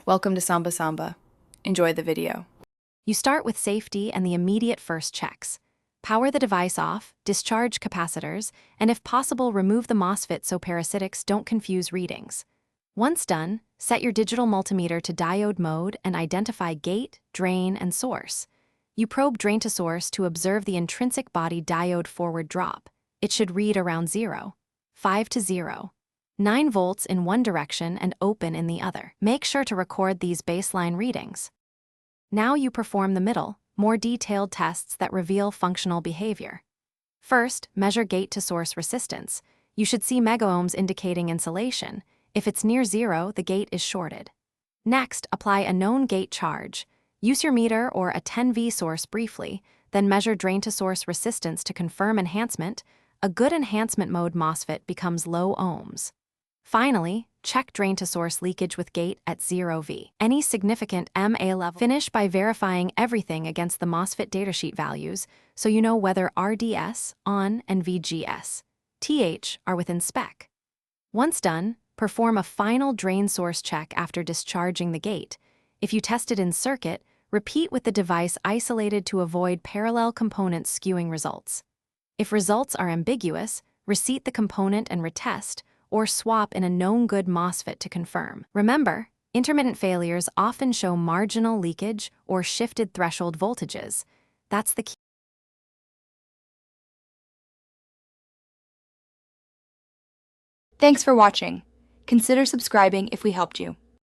Welcome to Samba Samba. Enjoy the video. You start with safety and the immediate first checks. Power the device off, discharge capacitors, and if possible, remove the Mosfet so parasitics don't confuse readings. Once done, set your digital multimeter to diode mode and identify gate, drain, and source. You probe drain to source to observe the intrinsic body diode forward drop. It should read around 0, 5 to 0. 9 volts in one direction and open in the other. Make sure to record these baseline readings. Now you perform the middle, more detailed tests that reveal functional behavior. First, measure gate-to-source resistance. You should see megaohms indicating insulation. If it's near 0, the gate is shorted. Next, apply a known gate charge. Use your meter or a 10V source briefly, then measure drain-to-source resistance to confirm enhancement. A good enhancement mode Mosfet becomes low ohms. Finally, check drain-to-source leakage with gate at 0V. Any significant MA level. Finish by verifying everything against the Mosfet datasheet values so you know whether RDS, ON, and VGS, TH are within spec. Once done, perform a final drain source check after discharging the gate. If you tested in circuit, repeat with the device isolated to avoid parallel components skewing results. If results are ambiguous, reseat the component and retest, or swap in a known good Mosfet to confirm. Remember, intermittent failures often show marginal leakage or shifted threshold voltages. That's the key. Thanks for watching. Consider subscribing if we helped you.